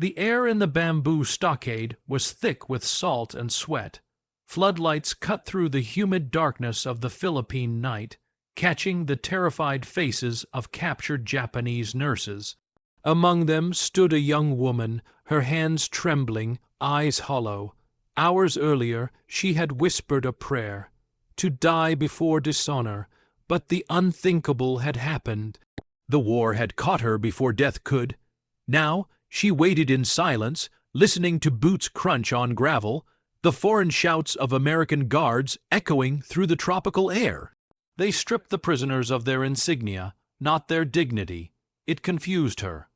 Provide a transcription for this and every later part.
The air in the bamboo stockade was thick with salt and sweat. Floodlights cut through the humid darkness of the Philippine night, catching the terrified faces of captured Japanese nurses. Among them stood a young woman, her hands trembling, eyes hollow. Hours earlier she had whispered a prayer, to die before dishonor, but the unthinkable had happened. The war had caught her before death could. Now she waited in silence, listening to boots crunch on gravel, the foreign shouts of American guards echoing through the tropical air. They stripped the prisoners of their insignia, not their dignity. It confused her.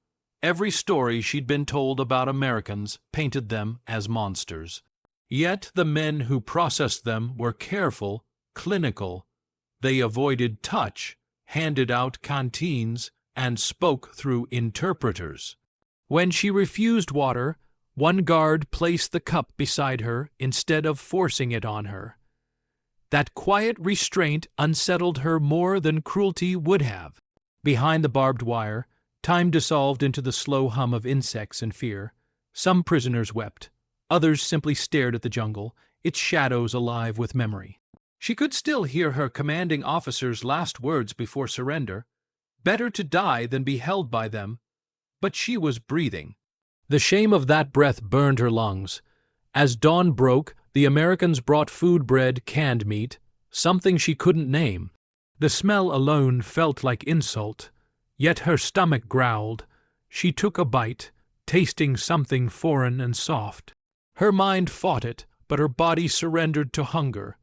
Every story she'd been told about Americans painted them as monsters. Yet the men who processed them were careful, clinical. They avoided touch, handed out canteens, and spoke through interpreters. When she refused water, one guard placed the cup beside her instead of forcing it on her. That quiet restraint unsettled her more than cruelty would have. Behind the barbed wire, time dissolved into the slow hum of insects and fear. Some prisoners wept. Others simply stared at the jungle, its shadows alive with memory. She could still hear her commanding officer's last words before surrender. Better to die than be held by them. But she was breathing. The shame of that breath burned her lungs. As dawn broke, the Americans brought food, bread, canned meat, something she couldn't name. The smell alone felt like insult. Yet her stomach growled. She took a bite, tasting something foreign and soft. Her mind fought it, but her body surrendered to hunger.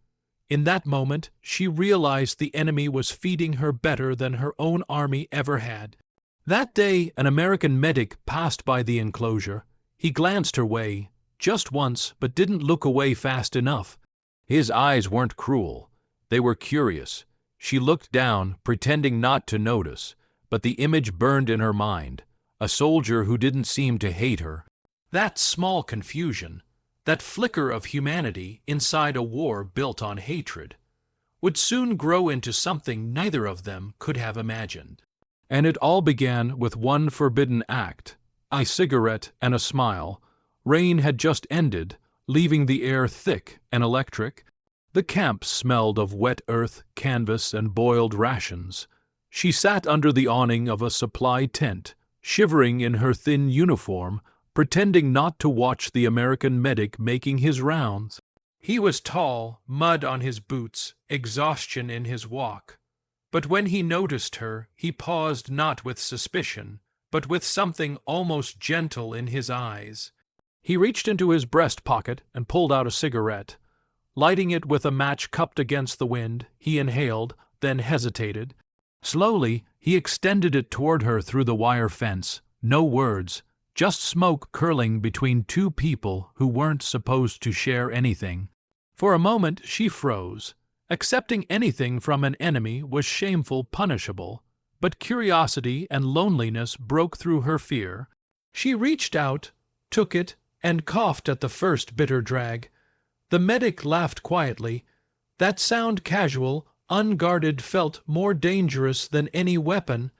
In that moment, she realized the enemy was feeding her better than her own army ever had. That day, an American medic passed by the enclosure. He glanced her way, just once, but didn't look away fast enough. His eyes weren't cruel. They were curious. She looked down, pretending not to notice, but the image burned in her mind. A soldier who didn't seem to hate her. That small confusion, that flicker of humanity inside a war built on hatred, would soon grow into something neither of them could have imagined. And it all began with one forbidden act, a cigarette and a smile. Rain had just ended, leaving the air thick and electric. The camp smelled of wet earth, canvas, and boiled rations. She sat under the awning of a supply tent, shivering in her thin uniform, pretending not to watch the American medic making his rounds. He was tall, mud on his boots, exhaustion in his walk. But when he noticed her, he paused not with suspicion, but with something almost gentle in his eyes. He reached into his breast pocket and pulled out a cigarette. Lighting it with a match cupped against the wind, he inhaled, then hesitated. Slowly, he extended it toward her through the wire fence. No words, just smoke curling between two people who weren't supposed to share anything. For a moment, she froze. Accepting anything from an enemy was shameful, punishable, but curiosity and loneliness broke through her fear. She reached out, took it, and coughed at the first bitter drag. The medic laughed quietly. That sound casual, unguarded felt more dangerous than any weapon.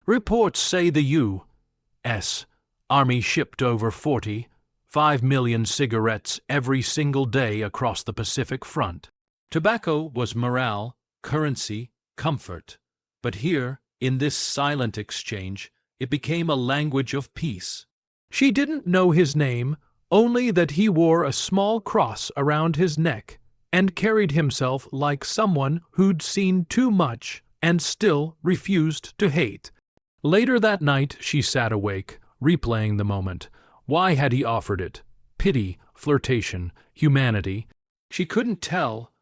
Reports say the U.S. Army shipped over 45 million cigarettes every single day across the Pacific front. Tobacco was morale, currency, comfort. But here, in this silent exchange, it became a language of peace. She didn't know his name, only that he wore a small cross around his neck and carried himself like someone who'd seen too much and still refused to hate. Later that night she sat awake, replaying the moment. Why had he offered it? Pity, flirtation, humanity. She couldn't tell.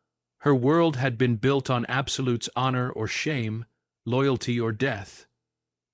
Her world had been built on absolutes, honor or shame, loyalty or death.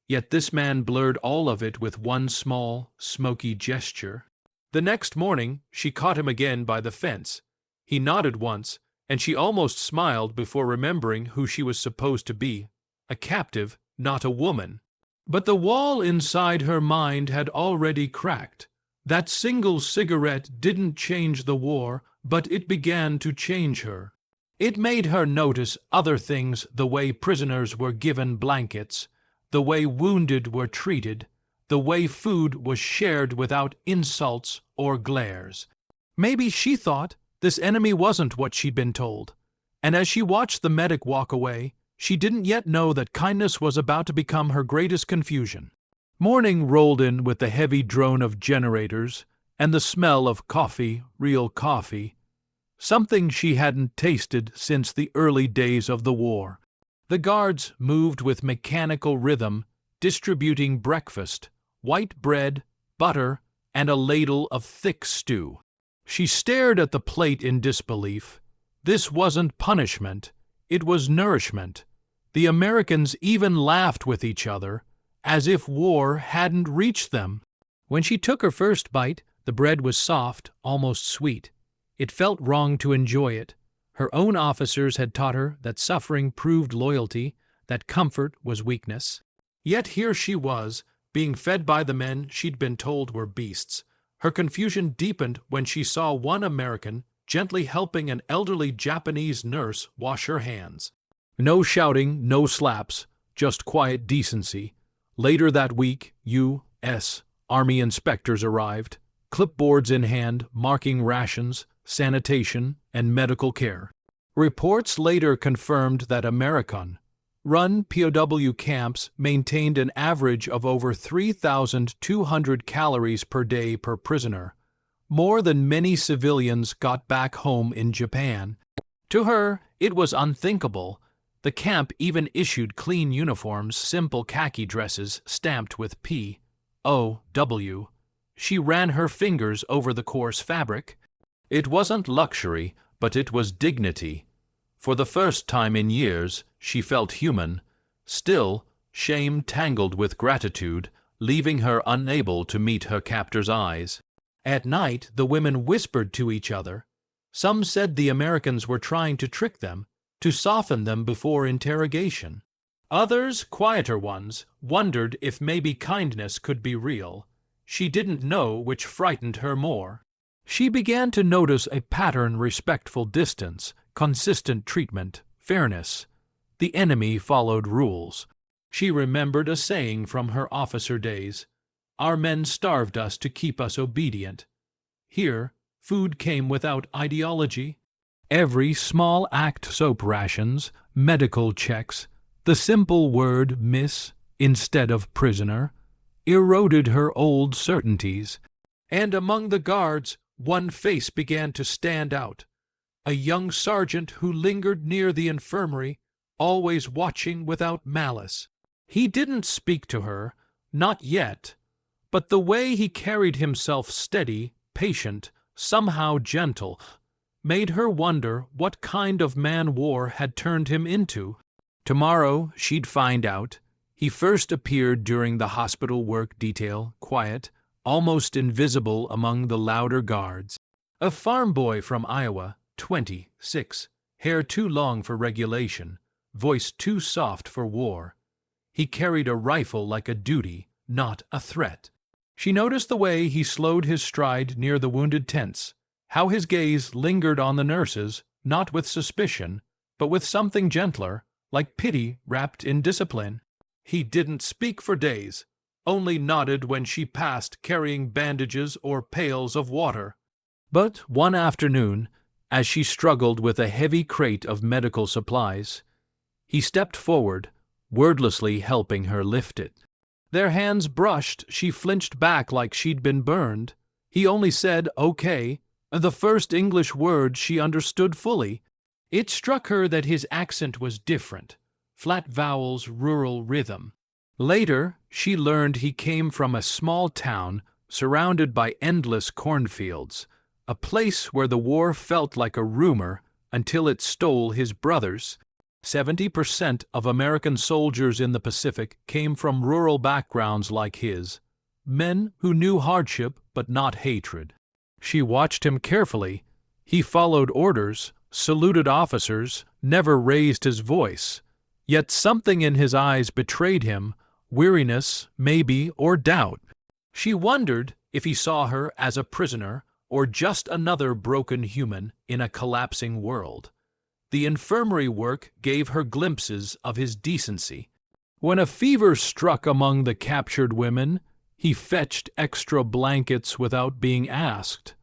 Yet this man blurred all of it with one small, smoky gesture. The next morning, she caught him again by the fence. He nodded once, and she almost smiled before remembering who she was supposed to be. A captive, not a woman. But the wall inside her mind had already cracked. That single cigarette didn't change the war, but it began to change her. It made her notice other things, the way prisoners were given blankets, the way wounded were treated, the way food was shared without insults or glares. Maybe she thought this enemy wasn't what she'd been told, and as she watched the medic walk away, she didn't yet know that kindness was about to become her greatest confusion. Morning rolled in with the heavy drone of generators and the smell of coffee, real coffee, something she hadn't tasted since the early days of the war. The guards moved with mechanical rhythm, distributing breakfast, white bread, butter, and a ladle of thick stew. She stared at the plate in disbelief. This wasn't punishment, it was nourishment. The Americans even laughed with each other, as if war hadn't reached them. When she took her first bite, the bread was soft, almost sweet. It felt wrong to enjoy it. Her own officers had taught her that suffering proved loyalty, that comfort was weakness. Yet here she was, being fed by the men she'd been told were beasts. Her confusion deepened when she saw one American gently helping an elderly Japanese nurse wash her hands. No shouting, no slaps, just quiet decency. Later that week, U.S. Army inspectors arrived, clipboards in hand, marking rations, sanitation, and medical care. Reports later confirmed that American-run POW camps maintained an average of over 3,200 calories per day per prisoner, more than many civilians got back home in Japan. To her, it was unthinkable. The camp even issued clean uniforms, simple khaki dresses stamped with POW. She ran her fingers over the coarse fabric. It wasn't luxury, but it was dignity. For the first time in years, she felt human. Still, shame tangled with gratitude, leaving her unable to meet her captor's eyes. At night, the women whispered to each other. Some said the Americans were trying to trick them, to soften them before interrogation. Others, quieter ones, wondered if maybe kindness could be real. She didn't know which frightened her more. She began to notice a pattern: respectful distance, consistent treatment, fairness. The enemy followed rules. She remembered a saying from her officer days. Our men starved us to keep us obedient. Here, food came without ideology. Every small act: soap rations, medical checks, the simple word "miss" instead of prisoner, eroded her old certainties. And among the guards, one face began to stand out. A young sergeant who lingered near the infirmary, always watching without malice. He didn't speak to her, not yet, but the way he carried himself, steady, patient, somehow gentle, made her wonder what kind of man war had turned him into. Tomorrow she'd find out. He first appeared during the hospital work detail, quiet, almost invisible among the louder guards. A farm boy from Iowa, 26, hair too long for regulation, voice too soft for war. He carried a rifle like a duty, not a threat. She noticed the way he slowed his stride near the wounded tents, how his gaze lingered on the nurses, not with suspicion, but with something gentler, like pity wrapped in discipline. He didn't speak for days, only nodded when she passed carrying bandages or pails of water. But one afternoon, as she struggled with a heavy crate of medical supplies, he stepped forward, wordlessly helping her lift it. Their hands brushed, she flinched back like she'd been burned. He only said, "Okay," the first English word she understood fully. It struck her that his accent was different, flat vowels, rural rhythm. Later, she learned he came from a small town surrounded by endless cornfields, a place where the war felt like a rumor until it stole his brothers. 70% of American soldiers in the Pacific came from rural backgrounds like his, men who knew hardship but not hatred. She watched him carefully. He followed orders, saluted officers, never raised his voice. Yet something in his eyes betrayed him, weariness, maybe, or doubt. She wondered if he saw her as a prisoner or just another broken human in a collapsing world. The infirmary work gave her glimpses of his decency. When a fever struck among the captured women, He fetched extra blankets without being asked.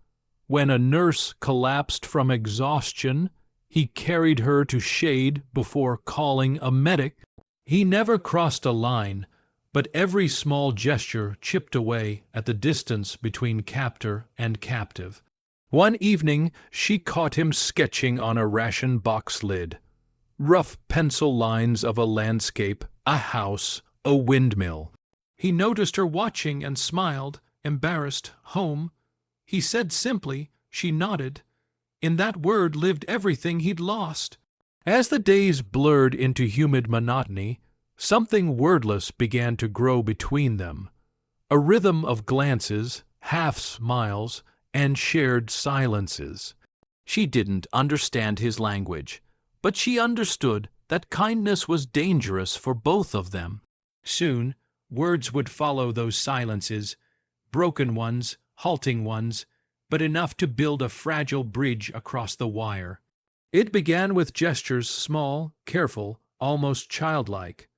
When a nurse collapsed from exhaustion, he carried her to shade before calling a medic. He never crossed a line, but every small gesture chipped away at the distance between captor and captive. One evening she caught him sketching on a ration box lid. Rough pencil lines of a landscape, a house, a windmill. He noticed her watching and smiled, embarrassed, home. He said simply, she nodded. In that word lived everything he'd lost. As the days blurred into humid monotony, something wordless began to grow between them. A rhythm of glances, half smiles, and shared silences. She didn't understand his language, but she understood that kindness was dangerous for both of them. Soon, words would follow those silences, broken ones, halting ones, but enough to build a fragile bridge across the wire. It began with gestures small, careful, almost childlike.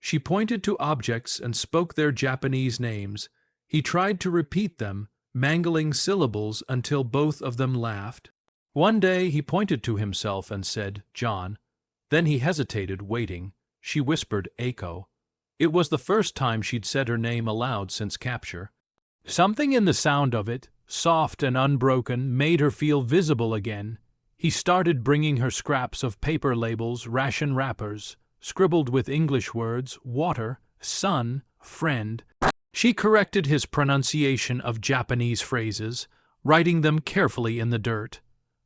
She pointed to objects and spoke their Japanese names. He tried to repeat them, mangling syllables until both of them laughed. One day he pointed to himself and said, John. Then he hesitated, waiting. She whispered, Eiko. It was the first time she'd said her name aloud since capture. Something in the sound of it, soft and unbroken, made her feel visible again. He started bringing her scraps of paper labels, ration wrappers, scribbled with English words, water, sun, friend. She corrected his pronunciation of Japanese phrases, writing them carefully in the dirt.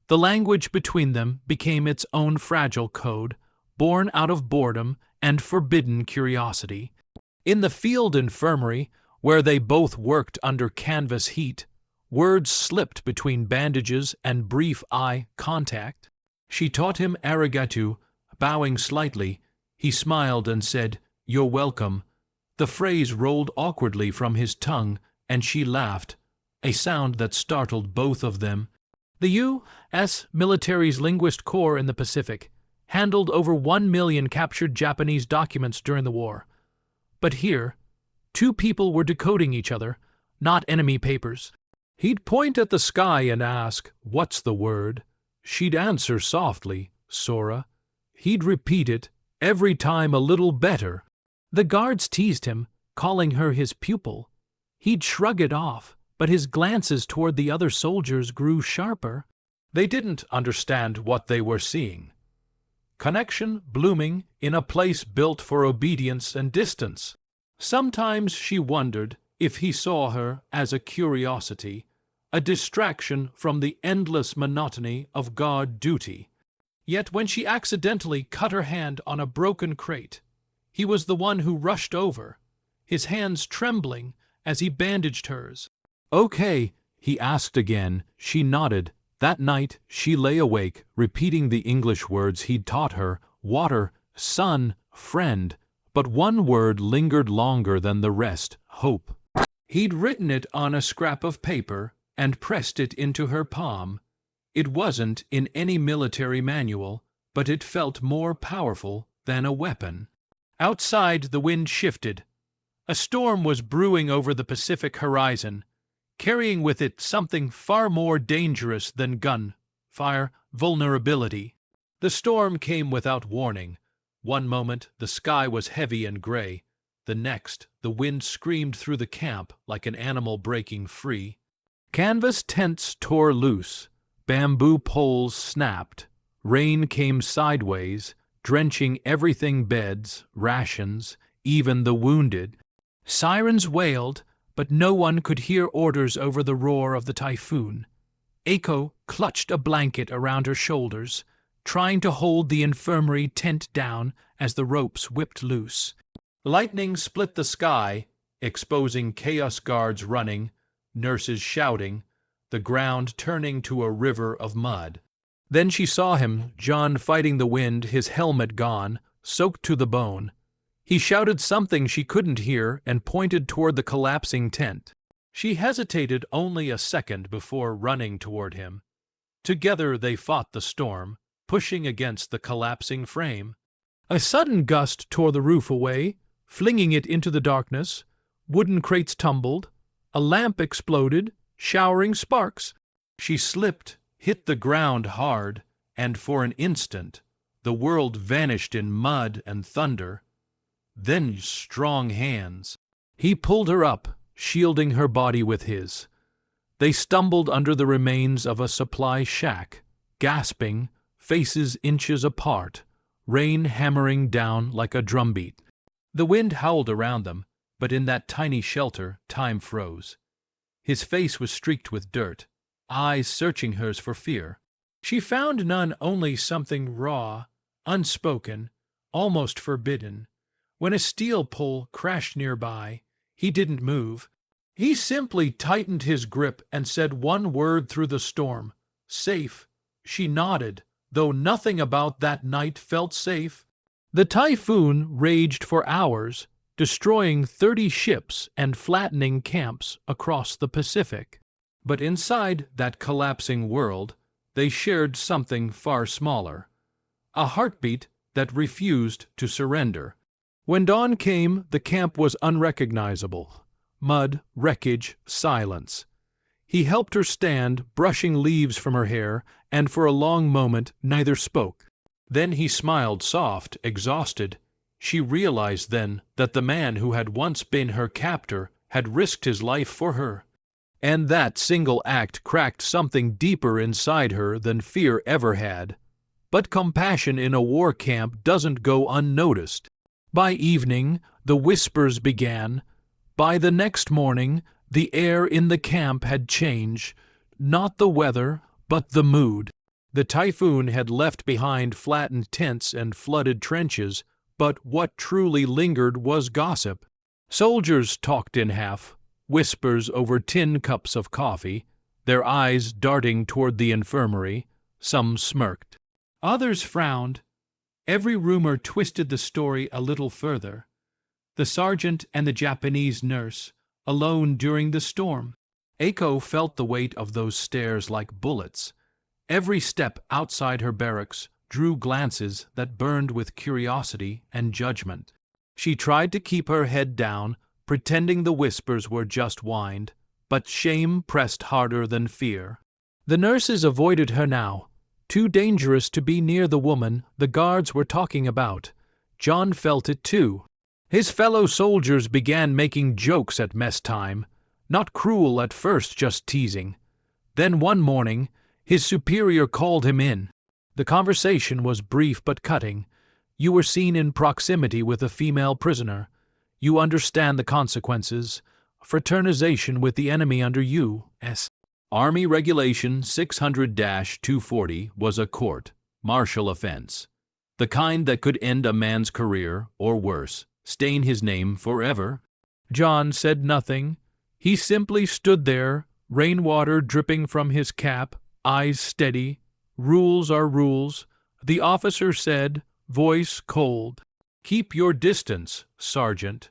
The language between them became its own fragile code, born out of boredom and forbidden curiosity. In the field infirmary, where they both worked under canvas heat, words slipped between bandages and brief eye contact. She taught him arigato, bowing slightly. He smiled and said, You're welcome. The phrase rolled awkwardly from his tongue, and she laughed, a sound that startled both of them. The U.S. military's linguist corps in the Pacific handled over 1 million captured Japanese documents during the war. But here, two people were decoding each other, not enemy papers. He'd point at the sky and ask, What's the word? She'd answer softly, Sora. He'd repeat it, every time a little better. The guards teased him, calling her his pupil. He'd shrug it off, but his glances toward the other soldiers grew sharper. They didn't understand what they were seeing. Connection blooming in a place built for obedience and distance. Sometimes she wondered if he saw her as a curiosity, a distraction from the endless monotony of guard duty. Yet when she accidentally cut her hand on a broken crate, he was the one who rushed over, his hands trembling as he bandaged hers. Okay, he asked again. She nodded. That night she lay awake, repeating the English words he'd taught her, water, sun, friend. But one word lingered longer than the rest, hope. He'd written it on a scrap of paper and pressed it into her palm. It wasn't in any military manual, but it felt more powerful than a weapon. Outside, the wind shifted. A storm was brewing over the Pacific horizon, carrying with it something far more dangerous than gunfire, vulnerability. The storm came without warning. One moment the sky was heavy and gray. The next, the wind screamed through the camp like an animal breaking free. Canvas tents tore loose. Bamboo poles snapped. Rain came sideways, drenching everything: beds, rations, even the wounded. Sirens wailed, but no one could hear orders over the roar of the typhoon. Eiko clutched a blanket around her shoulders, trying to hold the infirmary tent down as the ropes whipped loose. Lightning split the sky, exposing chaos guards running, nurses shouting, the ground turning to a river of mud. Then she saw him, John, fighting the wind, his helmet gone, soaked to the bone. He shouted something she couldn't hear and pointed toward the collapsing tent. She hesitated only a second before running toward him. Together they fought the storm, pushing against the collapsing frame. A sudden gust tore the roof away, flinging it into the darkness. Wooden crates tumbled. A lamp exploded, showering sparks. She slipped, hit the ground hard, and for an instant the world vanished in mud and thunder. Then strong hands. He pulled her up, shielding her body with his. They stumbled under the remains of a supply shack, gasping, faces inches apart, rain hammering down like a drumbeat. The wind howled around them, but in that tiny shelter time froze. His face was streaked with dirt, eyes searching hers for fear. She found none, only something raw, unspoken, almost forbidden. When a steel pole crashed nearby, he didn't move. He simply tightened his grip and said one word through the storm. Safe. She nodded, though nothing about that night felt safe. The typhoon raged for hours, destroying 30 ships and flattening camps across the Pacific. But inside that collapsing world, they shared something far smaller. A heartbeat that refused to surrender. When dawn came, the camp was unrecognizable. Mud, wreckage, silence. He helped her stand, brushing leaves from her hair, and for a long moment neither spoke. Then he smiled, soft, exhausted. She realized then that the man who had once been her captor had risked his life for her. And that single act cracked something deeper inside her than fear ever had. But compassion in a war camp doesn't go unnoticed. By evening, the whispers began. By the next morning, the air in the camp had changed. Not the weather, but the mood. The typhoon had left behind flattened tents and flooded trenches, but what truly lingered was gossip. Soldiers talked in half, whispers over tin cups of coffee, their eyes darting toward the infirmary. Some smirked. Others frowned. Every rumor twisted the story a little further. The sergeant and the Japanese nurse, alone during the storm. Eiko felt the weight of those stares like bullets. Every step outside her barracks drew glances that burned with curiosity and judgment. She tried to keep her head down, pretending the whispers were just wind, but shame pressed harder than fear. The nurses avoided her now, too dangerous to be near the woman the guards were talking about. John felt it too. His fellow soldiers began making jokes at mess time, not cruel at first, just teasing. Then one morning, his superior called him in. The conversation was brief but cutting. You were seen in proximity with a female prisoner. You understand the consequences. Fraternization with the enemy under U.S. Army Regulation 600-240 was a court, martial offense. The kind that could end a man's career, or worse, stain his name forever. John said nothing. He simply stood there, rainwater dripping from his cap, eyes steady. Rules are rules, the officer said, voice cold. Keep your distance, Sergeant.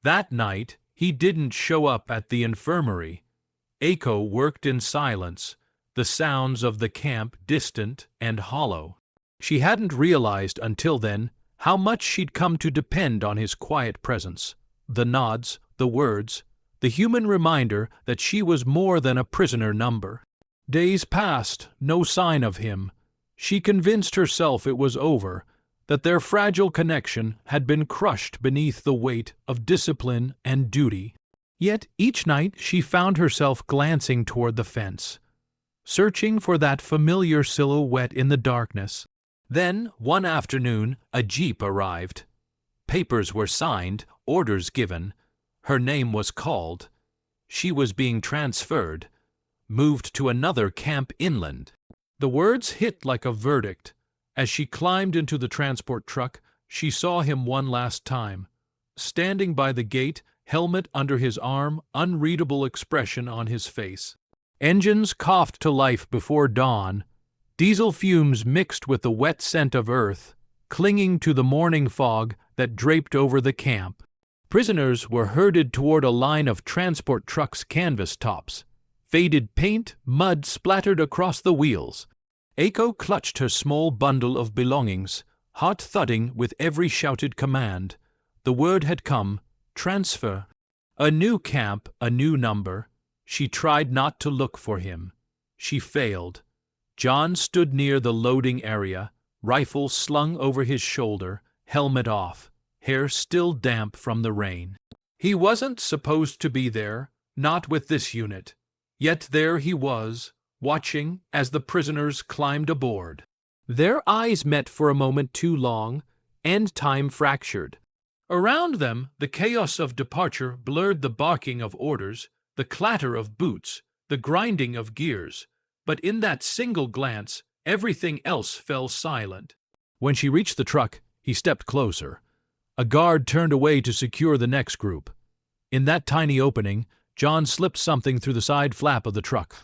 That night, he didn't show up at the infirmary. Eiko worked in silence, the sounds of the camp distant and hollow. She hadn't realized until then how much she'd come to depend on his quiet presence, the nods, the words, the human reminder that she was more than a prisoner number. Days passed, no sign of him. She convinced herself it was over, that their fragile connection had been crushed beneath the weight of discipline and duty. Yet each night she found herself glancing toward the fence, searching for that familiar silhouette in the darkness. Then, one afternoon, a jeep arrived. Papers were signed, orders given. Her name was called. She was being transferred, moved to another camp inland. The words hit like a verdict. As she climbed into the transport truck, she saw him one last time. Standing by the gate, helmet under his arm, unreadable expression on his face. Engines coughed to life before dawn. Diesel fumes mixed with the wet scent of earth, clinging to the morning fog that draped over the camp. Prisoners were herded toward a line of transport trucks' canvas tops. Faded paint, mud splattered across the wheels. Eiko clutched her small bundle of belongings, heart thudding with every shouted command. The word had come, transfer. A new camp, a new number. She tried not to look for him. She failed. John stood near the loading area, rifle slung over his shoulder, helmet off, hair still damp from the rain. He wasn't supposed to be there, not with this unit. Yet there he was, watching as the prisoners climbed aboard. Their eyes met for a moment too long, and time fractured. Around them, the chaos of departure blurred the barking of orders, the clatter of boots, the grinding of gears. But in that single glance, everything else fell silent. When she reached the truck, he stepped closer. A guard turned away to secure the next group. In that tiny opening, John slipped something through the side flap of the truck.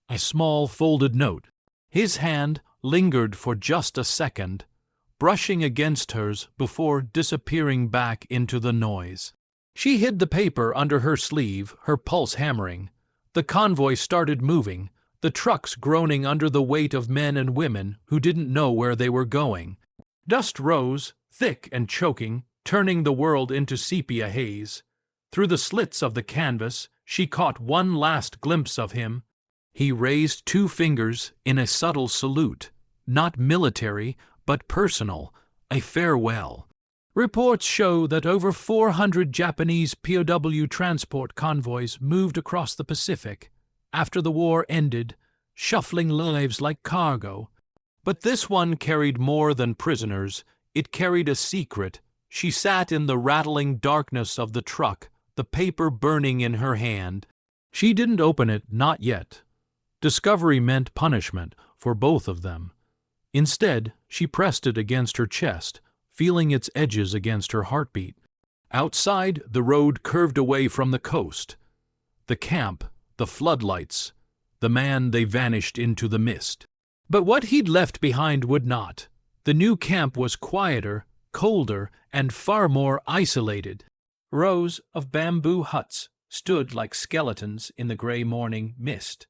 A small folded note. His hand lingered for just a second, brushing against hers before disappearing back into the noise. She hid the paper under her sleeve, her pulse hammering. The convoy started moving, the trucks groaning under the weight of men and women who didn't know where they were going. Dust rose, thick and choking, turning the world into sepia haze. Through the slits of the canvas, she caught one last glimpse of him. He raised 2 fingers in a subtle salute, not military, but personal, a farewell. Reports show that over 400 Japanese POW transport convoys moved across the Pacific after the war ended, shuffling lives like cargo. But this one carried more than prisoners. It carried a secret. She sat in the rattling darkness of the truck, the paper burning in her hand. She didn't open it, not yet. Discovery meant punishment for both of them. Instead, she pressed it against her chest, feeling its edges against her heartbeat. Outside, the road curved away from the coast. The camp, the floodlights, the man, they vanished into the mist. But what he'd left behind would not. The new camp was quieter, colder, and far more isolated. Rows of bamboo huts stood like skeletons in the gray morning mist,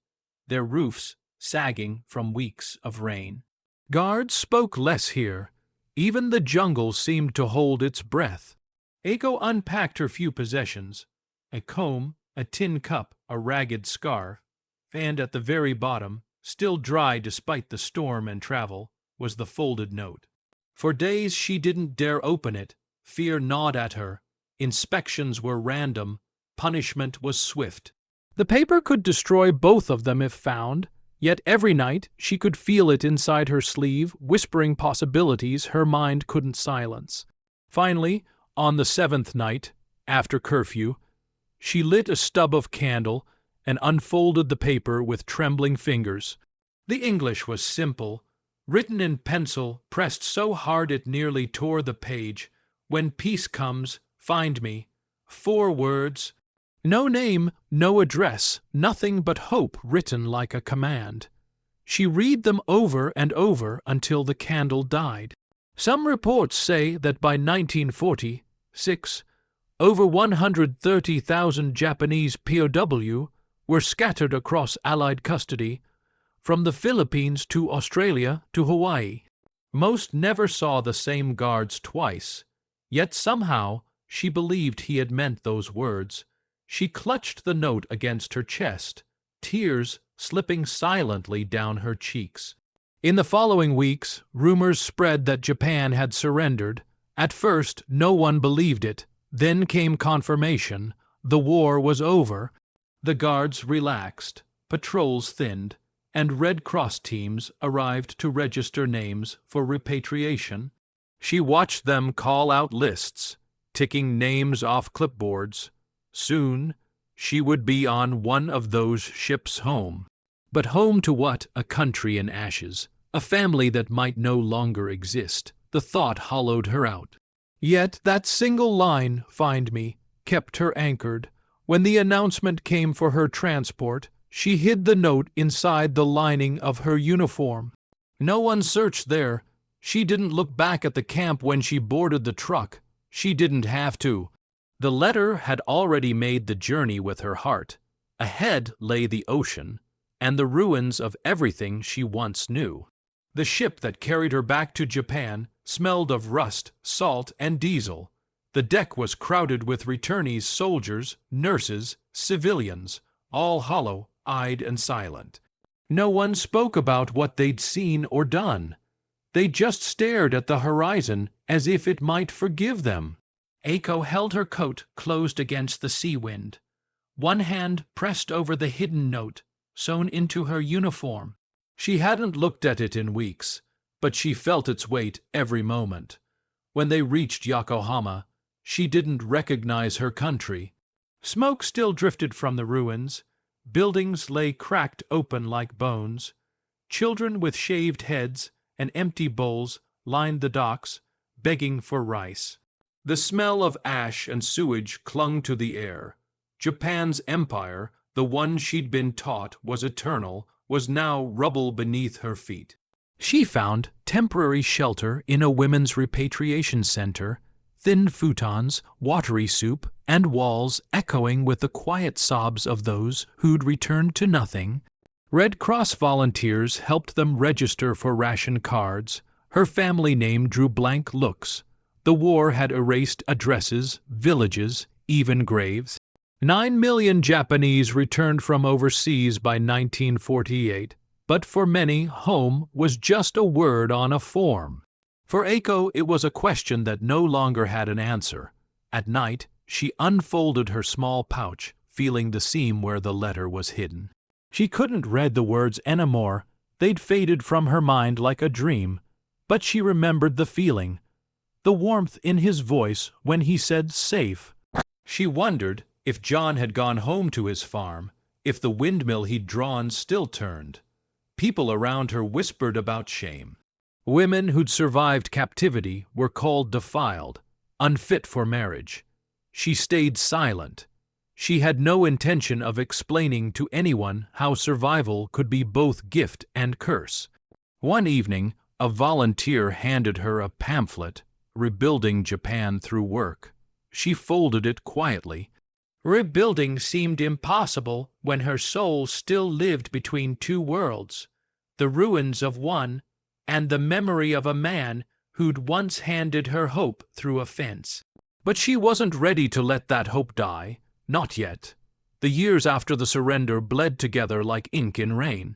their roofs sagging from weeks of rain. Guards spoke less here. Even the jungle seemed to hold its breath. Eiko unpacked her few possessions, a comb, a tin cup, a ragged scarf, and at the very bottom, still dry despite the storm and travel, was the folded note. For days she didn't dare open it. Fear gnawed at her. Inspections were random. Punishment was swift. The paper could destroy both of them if found, yet every night she could feel it inside her sleeve, whispering possibilities her mind couldn't silence. Finally, on the 7th night, after curfew, she lit a stub of candle and unfolded the paper with trembling fingers. The English was simple, written in pencil, pressed so hard it nearly tore the page. When peace comes, find me. 4 words. No name, no address, nothing but hope written like a command. She read them over and over until the candle died. Some reports say that by 1946, over 130,000 Japanese POW were scattered across Allied custody, from the Philippines to Australia to Hawaii. Most never saw the same guards twice, yet somehow she believed he had meant those words. She clutched the note against her chest, tears slipping silently down her cheeks. In the following weeks, rumors spread that Japan had surrendered. At first, no one believed it. Then came confirmation. The war was over. The guards relaxed, patrols thinned, and Red Cross teams arrived to register names for repatriation. She watched them call out lists, ticking names off clipboards. Soon, she would be on one of those ships home. But home to what? A country in ashes, a family that might no longer exist. The thought hollowed her out. Yet that single line, "Find me," kept her anchored. When the announcement came for her transport, she hid the note inside the lining of her uniform. No one searched there. She didn't look back at the camp when she boarded the truck. She didn't have to. The letter had already made the journey with her heart. Ahead lay the ocean, and the ruins of everything she once knew. The ship that carried her back to Japan smelled of rust, salt, and diesel. The deck was crowded with returnees, soldiers, nurses, civilians, all hollow-eyed and silent. No one spoke about what they'd seen or done. They just stared at the horizon as if it might forgive them. Aiko held her coat closed against the sea wind. One hand pressed over the hidden note, sewn into her uniform. She hadn't looked at it in weeks, but she felt its weight every moment. When they reached Yokohama, she didn't recognize her country. Smoke still drifted from the ruins. Buildings lay cracked open like bones. Children with shaved heads and empty bowls lined the docks, begging for rice. The smell of ash and sewage clung to the air. Japan's empire, the one she'd been taught was eternal, was now rubble beneath her feet. She found temporary shelter in a women's repatriation center, thin futons, watery soup, and walls echoing with the quiet sobs of those who'd returned to nothing. Red Cross volunteers helped them register for ration cards. Her family name drew blank looks. The war had erased addresses, villages, even graves. 9 million Japanese returned from overseas by 1948, but for many, home was just a word on a form. For Aiko, it was a question that no longer had an answer. At night, she unfolded her small pouch, feeling the seam where the letter was hidden. She couldn't read the words anymore. They'd faded from her mind like a dream. But she remembered the feeling, the warmth in his voice when he said safe. She wondered if John had gone home to his farm, if the windmill he'd drawn still turned. People around her whispered about shame. Women who'd survived captivity were called defiled, unfit for marriage. She stayed silent. She had no intention of explaining to anyone how survival could be both gift and curse. One evening, a volunteer handed her a pamphlet, Rebuilding Japan Through Work. She folded it quietly. Rebuilding seemed impossible when her soul still lived between two worlds, the ruins of one and the memory of a man who'd once handed her hope through a fence. But she wasn't ready to let that hope die. Not yet. The years after the surrender bled together like ink in rain.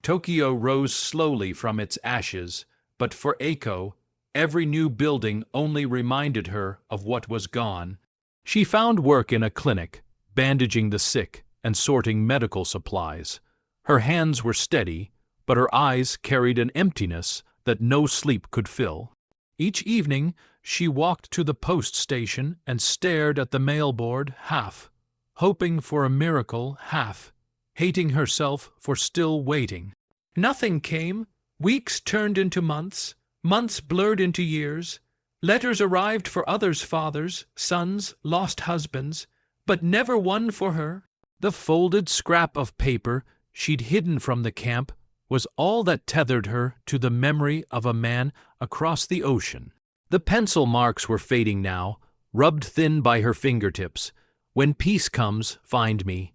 Tokyo rose slowly from its ashes, but for Aiko, every new building only reminded her of what was gone. She found work in a clinic, bandaging the sick and sorting medical supplies. Her hands were steady, but her eyes carried an emptiness that no sleep could fill. Each evening, she walked to the post station and stared at the mailboard, half hoping for a miracle, half hating herself for still waiting. Nothing came. Weeks turned into months. Months blurred into years. Letters arrived for others' fathers, sons, lost husbands, but never one for her. The folded scrap of paper she'd hidden from the camp was all that tethered her to the memory of a man across the ocean. The pencil marks were fading now, rubbed thin by her fingertips. When peace comes, find me.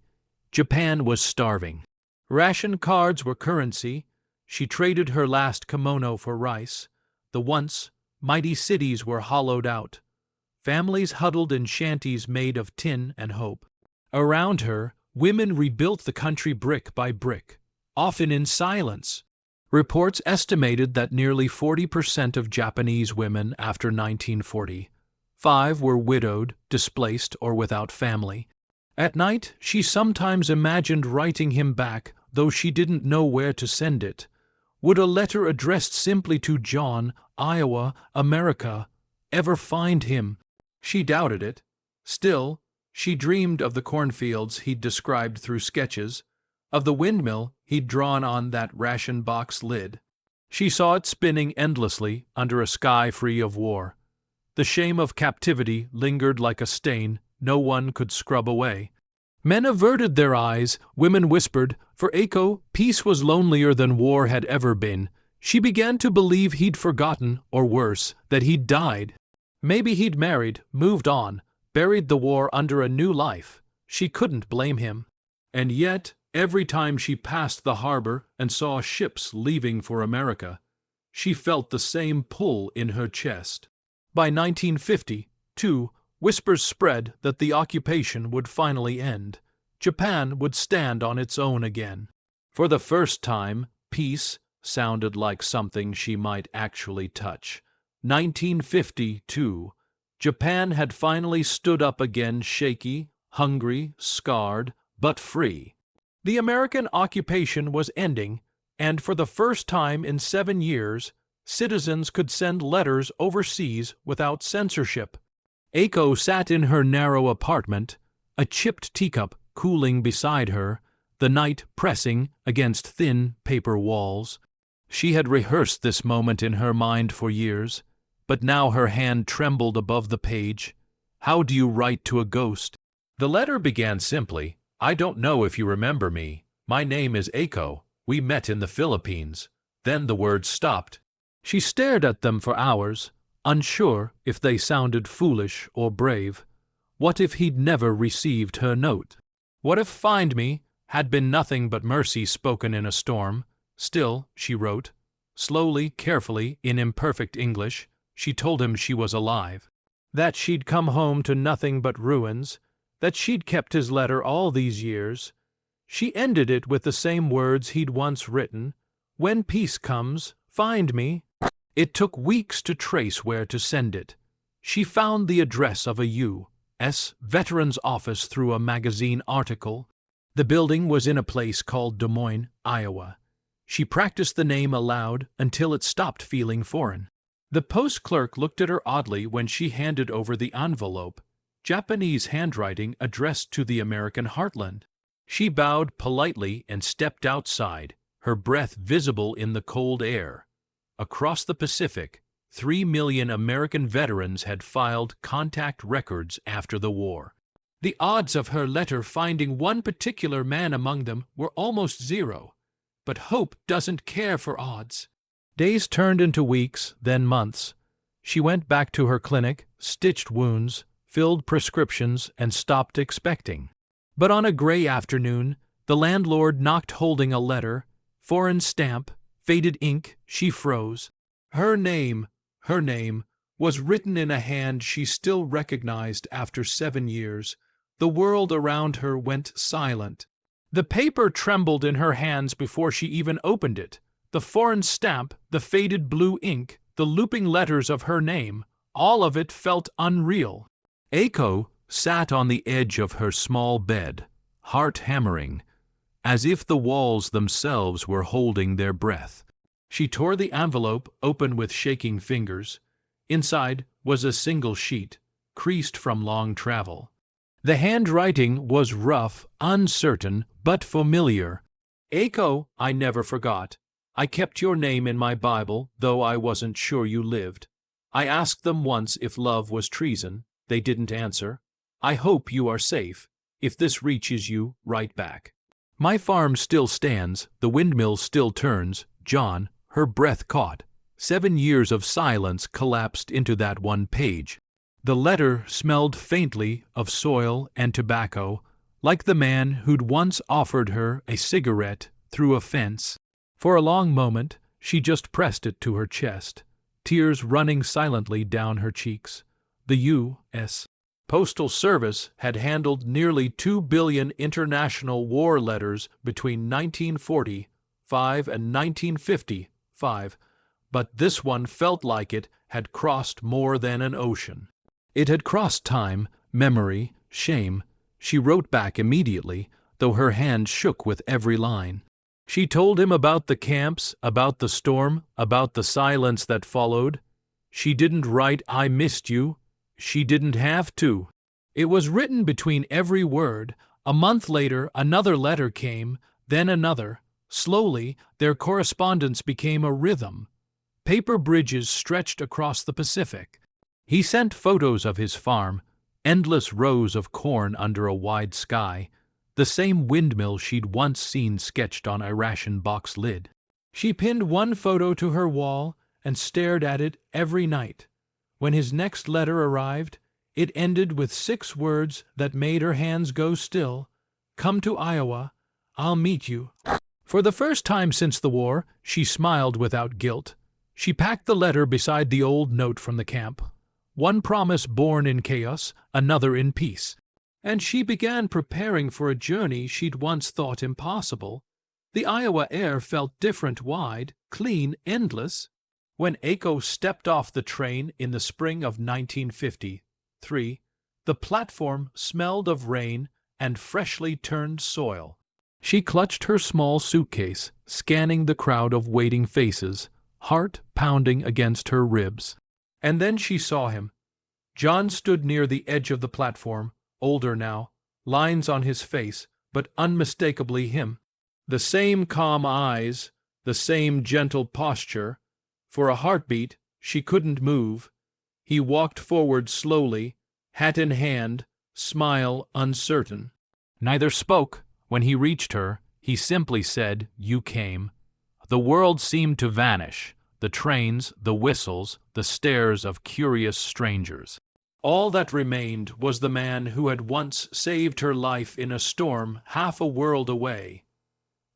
Japan was starving. Ration cards were currency. She traded her last kimono for rice. The once mighty cities were hollowed out. Families huddled in shanties made of tin and hope. Around her, women rebuilt the country brick by brick, often in silence. Reports estimated that nearly 40% of Japanese women after 1945 were widowed, displaced, or without family. At night, she sometimes imagined writing him back, though she didn't know where to send it. Would a letter addressed simply to John, Iowa, America, ever find him? She doubted it. Still, she dreamed of the cornfields he'd described through sketches, of the windmill he'd drawn on that ration box lid. She saw it spinning endlessly under a sky free of war. The shame of captivity lingered like a stain no one could scrub away. Men averted their eyes, women whispered. For Aiko, peace was lonelier than war had ever been. She began to believe he'd forgotten, or worse, that he'd died. Maybe he'd married, moved on, buried the war under a new life. She couldn't blame him. And yet, every time she passed the harbor and saw ships leaving for America, she felt the same pull in her chest. By 1950, too, Whispers spread that the occupation would finally end. Japan would stand on its own again. For the first time, peace sounded like something she might actually touch. 1952. Japan had finally stood up again, shaky, hungry, scarred, but free. The American occupation was ending, and for the first time in 7 years, citizens could send letters overseas without censorship. Eiko sat in her narrow apartment, a chipped teacup cooling beside her, the night pressing against thin paper walls. She had rehearsed this moment in her mind for years, but now her hand trembled above the page. How do you write to a ghost? The letter began simply, "I don't know if you remember me. My name is Eiko. We met in the Philippines." Then the words stopped. She stared at them for hours, unsure if they sounded foolish or brave. What if he'd never received her note? What if "find me" had been nothing but mercy spoken in a storm? Still, she wrote. Slowly, carefully, in imperfect English, she told him she was alive. That she'd come home to nothing but ruins. That she'd kept his letter all these years. She ended it with the same words he'd once written. "When peace comes, find me." It took weeks to trace where to send it. She found the address of a U.S. Veterans Office through a magazine article. The building was in a place called Des Moines, Iowa. She practiced the name aloud until it stopped feeling foreign. The post clerk looked at her oddly when she handed over the envelope. Japanese handwriting addressed to the American heartland. She bowed politely and stepped outside, her breath visible in the cold air. Across the Pacific, 3 million American veterans had filed contact records after the war. The odds of her letter finding one particular man among them were almost zero. But hope doesn't care for odds. Days turned into weeks, then months. She went back to her clinic, stitched wounds, filled prescriptions, and stopped expecting. But on a gray afternoon, the landlord knocked holding a letter, foreign stamp, faded ink. She froze. Her name, was written in a hand she still recognized after 7 years. The world around her went silent. The paper trembled in her hands before she even opened it. The foreign stamp, the faded blue ink, the looping letters of her name, all of it felt unreal. Eiko sat on the edge of her small bed, heart hammering, as if the walls themselves were holding their breath. She tore the envelope open with shaking fingers. Inside was a single sheet, creased from long travel. The handwriting was rough, uncertain, but familiar. "Eiko, I never forgot. I kept your name in my Bible, though I wasn't sure you lived. I asked them once if love was treason. They didn't answer. I hope you are safe. If this reaches you, write back. My farm still stands, the windmill still turns. John." Her breath caught. 7 years of silence collapsed into that one page. The letter smelled faintly of soil and tobacco, like the man who'd once offered her a cigarette through a fence. For a long moment, she just pressed it to her chest, tears running silently down her cheeks. The U.S. Postal Service had handled nearly 2 billion international war letters between 1945 and 1955, but this one felt like it had crossed more than an ocean. It had crossed time, memory, shame. She wrote back immediately, though her hand shook with every line. She told him about the camps, about the storm, about the silence that followed. She didn't write "I missed you." She didn't have to. It was written between every word. A month later, another letter came, then another. Slowly, their correspondence became a rhythm. Paper bridges stretched across the Pacific. He sent photos of his farm, endless rows of corn under a wide sky, the same windmill she'd once seen sketched on a ration box lid. She pinned one photo to her wall and stared at it every night. When his next letter arrived, it ended with 6 words that made her hands go still. "Come to Iowa. I'll meet you." For the first time since the war, she smiled without guilt. She packed the letter beside the old note from the camp. one promise born in chaos, another in peace. And she began preparing for a journey she'd once thought impossible. The Iowa air felt different, wide, clean, endless. When Echo stepped off the train in the spring of 1953, the platform smelled of rain and freshly turned soil. She clutched her small suitcase, scanning the crowd of waiting faces, heart pounding against her ribs. And then she saw him. John stood near the edge of the platform, older now, lines on his face, but unmistakably him. The same calm eyes, the same gentle posture. For a heartbeat, she couldn't move. He walked forward slowly, hat in hand, smile uncertain. Neither spoke. When he reached her, he simply said, "You came." The world seemed to vanish, the trains, the whistles, the stares of curious strangers. All that remained was the man who had once saved her life in a storm half a world away.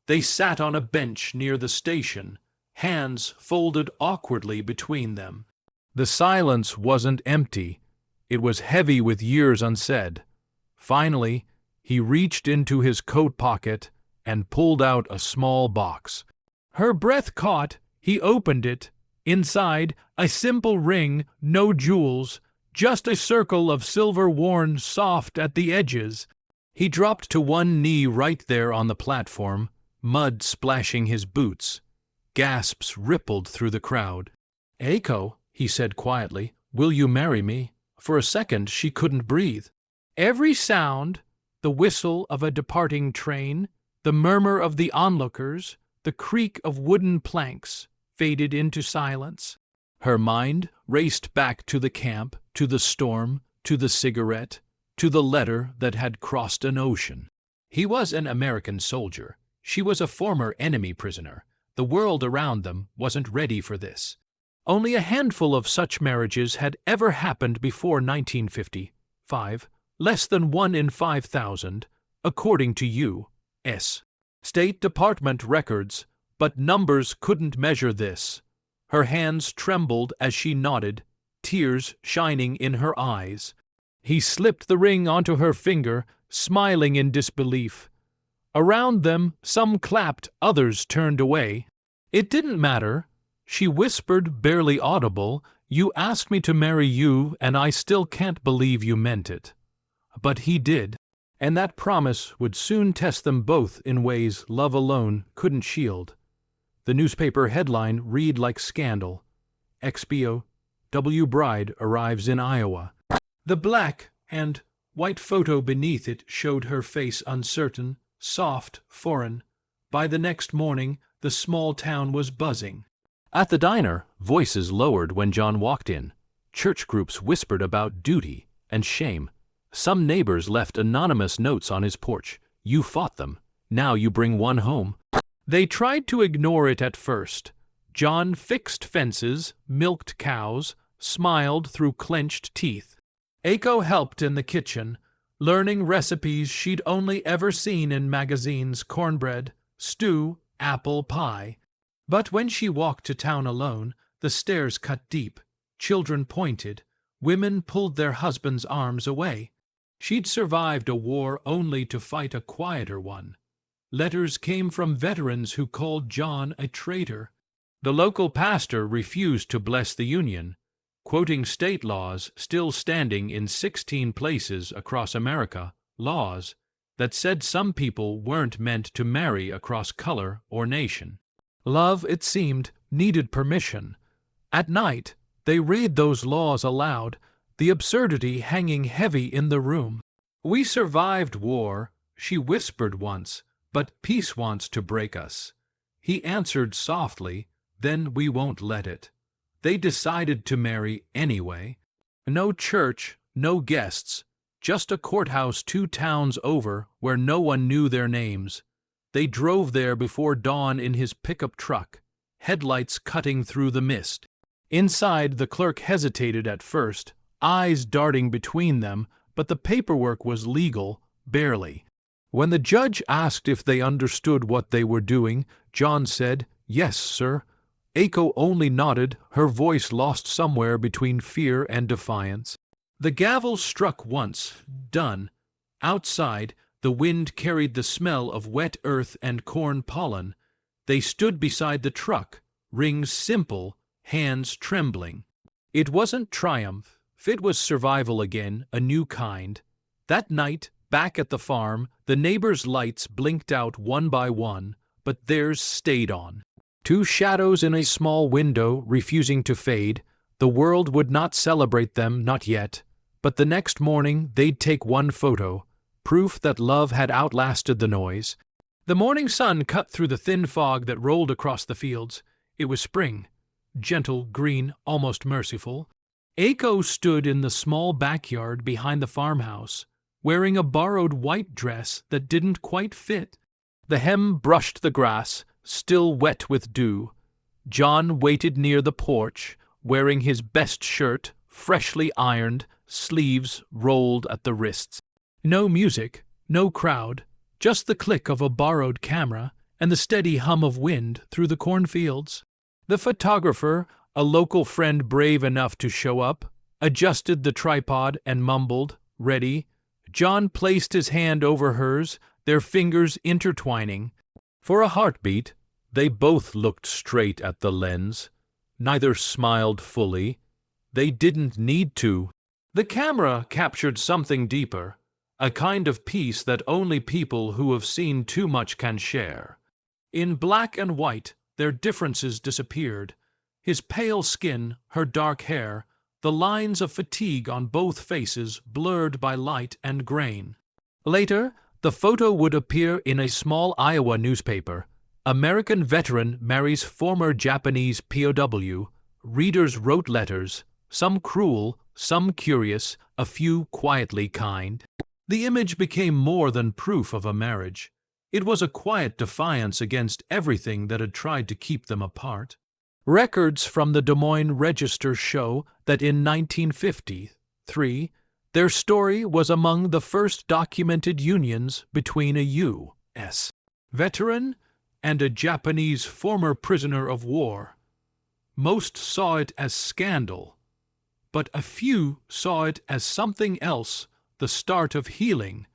They sat on a bench near the station, hands folded awkwardly between them. The silence wasn't empty. It was heavy with years unsaid. Finally, he reached into his coat pocket and pulled out a small box. Her breath caught. He opened it. Inside, a simple ring, no jewels, just a circle of silver worn soft at the edges. He dropped to one knee right there on the platform, mud splashing his boots. Gasps rippled through the crowd. "Echo," he said quietly, "will you marry me?" For a second she couldn't breathe. Every sound, the whistle of a departing train, the murmur of the onlookers, the creak of wooden planks, faded into silence. Her mind raced back to the camp, to the storm, to the cigarette, to the letter that had crossed an ocean. He was an American soldier. She was a former enemy prisoner. The world around them wasn't ready for this. Only a handful of such marriages had ever happened before 1955, less than 1 in 5,000, according to U.S. State Department records, but numbers couldn't measure this. Her hands trembled as she nodded, tears shining in her eyes. He slipped the ring onto her finger, smiling in disbelief. Around them, some clapped, others turned away. It didn't matter. She whispered, barely audible, "You asked me to marry you, and I still can't believe you meant it." But he did, and that promise would soon test them both in ways love alone couldn't shield. The newspaper headline read like scandal. XPO, bride arrives in Iowa. The black and white photo beneath it showed her face uncertain, soft, foreign. By the next morning, the small town was buzzing. At the diner, voices lowered when John walked in. Church groups whispered about duty and shame. Some neighbors left anonymous notes on his porch. "You fought them. Now you bring one home." They tried to ignore it at first. John fixed fences, milked cows, smiled through clenched teeth. Echo helped in the kitchen, learning recipes she'd only ever seen in magazines: cornbread, stew, apple pie. But when she walked to town alone, the stairs cut deep. Children pointed. Women pulled their husbands' arms away. She'd survived a war only to fight a quieter one. Letters came from veterans who called John a traitor. The local pastor refused to bless the Union, quoting state laws still standing in 16 places across America, laws that said some people weren't meant to marry across color or nation. Love, it seemed, needed permission. At night, they read those laws aloud, the absurdity hanging heavy in the room. "We survived war," she whispered once, "but peace wants to break us." He answered softly, "Then we won't let it." They decided to marry anyway. No church, no guests, just a courthouse 2 towns over where no one knew their names. They drove there before dawn in his pickup truck, headlights cutting through the mist. Inside, the clerk hesitated at first, eyes darting between them, but the paperwork was legal, barely. When the judge asked if they understood what they were doing, John said, "Yes, sir." Aiko only nodded, her voice lost somewhere between fear and defiance. The gavel struck once. Done. Outside, the wind carried the smell of wet earth and corn pollen. They stood beside the truck, rings simple, hands trembling. It wasn't triumph. It was survival again, a new kind. That night, back at the farm, the neighbors' lights blinked out one by one, but theirs stayed on. Two shadows in a small window, refusing to fade. The world would not celebrate them, not yet. But the next morning, they'd take one photo, proof that love had outlasted the noise. The morning sun cut through the thin fog that rolled across the fields. It was spring, gentle, green, almost merciful. Aiko stood in the small backyard behind the farmhouse, wearing a borrowed white dress that didn't quite fit. The hem brushed the grass, still wet with dew. John waited near the porch, wearing his best shirt, freshly ironed, sleeves rolled at the wrists. No music, no crowd, just the click of a borrowed camera and the steady hum of wind through the cornfields. The photographer, a local friend brave enough to show up, adjusted the tripod and mumbled, "Ready?" John placed his hand over hers, their fingers intertwining. For a heartbeat, they both looked straight at the lens. Neither smiled fully. They didn't need to. The camera captured something deeper, a kind of peace that only people who have seen too much can share. In black and white, their differences disappeared. His pale skin, her dark hair, the lines of fatigue on both faces blurred by light and grain. Later, the photo would appear in a small Iowa newspaper. American veteran marries former Japanese POW. Readers wrote letters, some cruel, some curious, a few quietly kind. The image became more than proof of a marriage. It was a quiet defiance against everything that had tried to keep them apart. Records from the Des Moines Register show that in 1953, their story was among the first documented unions between a U.S. veteran and a Japanese former prisoner of war. Most saw it as scandal, but a few saw it as something else, the start of healing,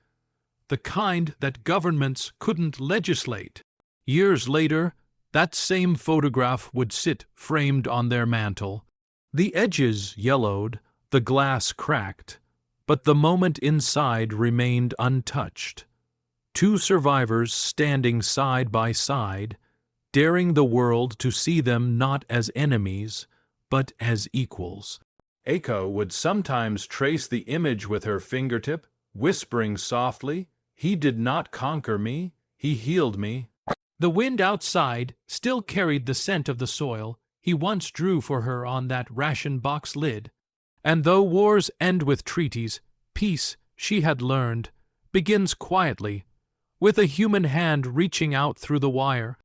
the kind that governments couldn't legislate. Years later, that same photograph would sit framed on their mantel. The edges yellowed, the glass cracked, but the moment inside remained untouched. Two survivors standing side by side, daring the world to see them not as enemies, but as equals. Aiko would sometimes trace the image with her fingertip, whispering softly, "He did not conquer me, he healed me." The wind outside still carried the scent of the soil he once drew for her on that ration box lid. And though wars end with treaties, peace, she had learned, begins quietly, with a human hand reaching out through the wire.